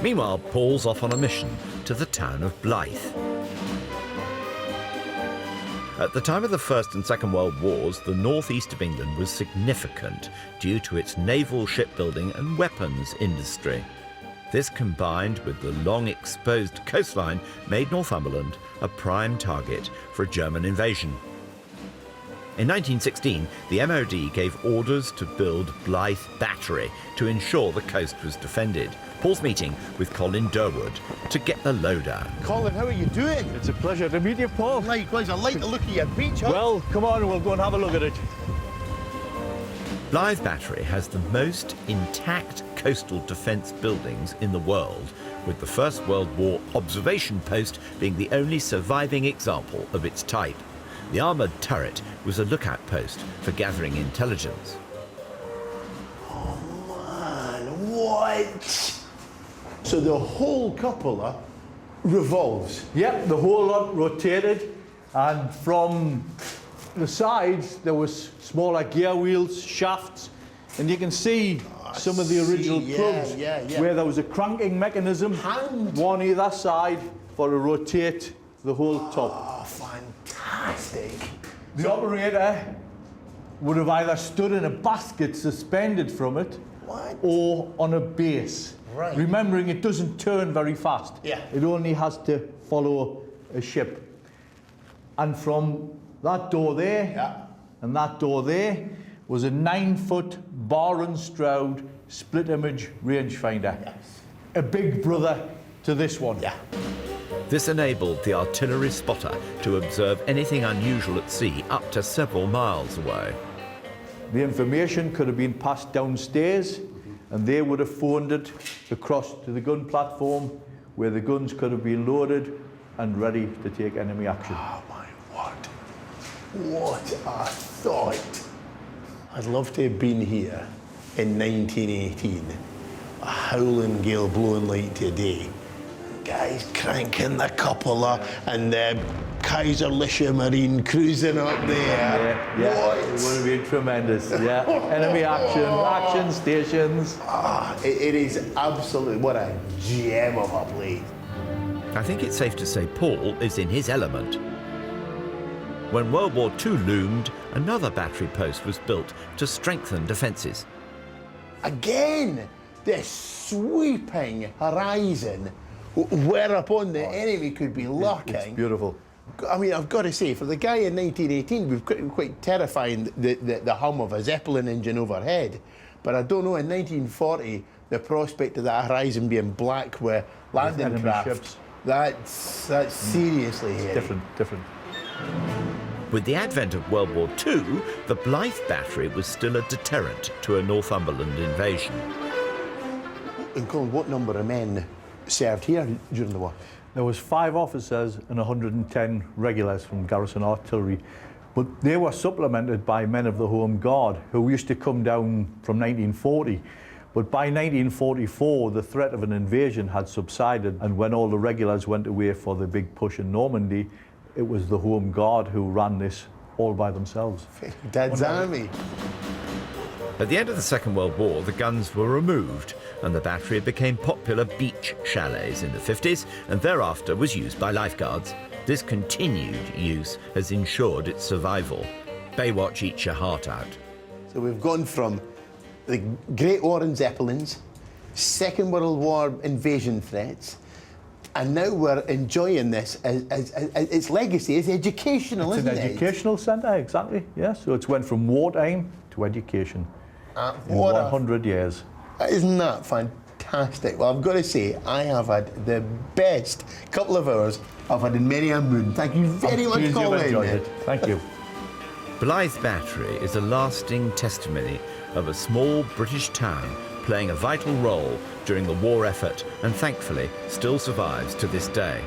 Meanwhile, Paul's off on a mission to the town of Blyth. At the time of the First and Second World Wars, the northeast of England was significant due to its naval shipbuilding and weapons industry. This, combined with the long exposed coastline, made Northumberland a prime target for a German invasion. In 1916, the MOD gave orders to build Blyth Battery to ensure the coast was defended. Paul's meeting with Colin Durward to get the lowdown. Colin, how are you doing? It's a pleasure to meet you, Paul. Likewise, I like the look of your beach hut. Well, come on, we'll go and have a look at it. Blyth Battery has the most intact coastal defence buildings in the world, with the First World War observation post being the only surviving example of its type. The armoured turret was a lookout post for gathering intelligence. Oh man, what? So the whole cupola revolves? Yep, the whole lot rotated, and from the sides there was smaller gear wheels, shafts, and you can see some of the original plugs where there was a cranking mechanism, one either side, for to rotate the whole top. Oh, fantastic. The operator would have either stood in a basket suspended from it or on a base. Right. Remembering it doesn't turn very fast. Yeah. It only has to follow a ship. And from that door there and that door there was a 9-foot bar and stroud split image rangefinder. Yes. A big brother to this one. Yeah. This enabled the artillery spotter to observe anything unusual at sea up to several miles away. The information could have been passed downstairs, and they would have phoned it across to the gun platform, where the guns could have been loaded and ready to take enemy action. Oh my word. What a thought. I'd love to have been here in 1918. A howling gale blowing like today. Guys cranking the cupola and the Kaiserliche Marine cruising up there. Yeah, what? it would have been tremendous. Yeah, enemy action stations. It is absolutely, what a gem of a place. I think it's safe to say Paul is in his element. When World War II loomed, another battery post was built to strengthen defences. Again, this sweeping horizon whereupon the enemy could be lurking. It's beautiful. I mean, I've got to say, for the guy in 1918, we've quite terrifying the hum of a Zeppelin engine overhead. But I don't know, in 1940, the prospect of that horizon being black with landing craft, that's seriously hairy. Different. With the advent of World War II, the Blyth Battery was still a deterrent to a Northumberland invasion. And Colin, what number of men served here during the war? There was 5 officers and 110 regulars from Garrison Artillery, but they were supplemented by men of the Home Guard who used to come down from 1940. But by 1944, the threat of an invasion had subsided, and when all the regulars went away for the big push in Normandy, it was the Home Guard who ran this all by themselves. Dad's army. At the end of the Second World War, the guns were removed and the battery became popular beach chalets in the 50s and thereafter was used by lifeguards. This continued use has ensured its survival. Baywatch eats your heart out. So we've gone from the Great War and Zeppelins, Second World War invasion threats, and now we're enjoying this as its legacy is educational, isn't it? It's an educational centre, exactly, yeah. So it's went from wartime to education in 100 years. Isn't that fantastic? Well, I've got to say, I have had the best couple of hours I've had in many a moon. Thank you very much, Colin. You've enjoyed it. Thank you. Blyth Battery is a lasting testimony of a small British town playing a vital role during the war effort and thankfully still survives to this day.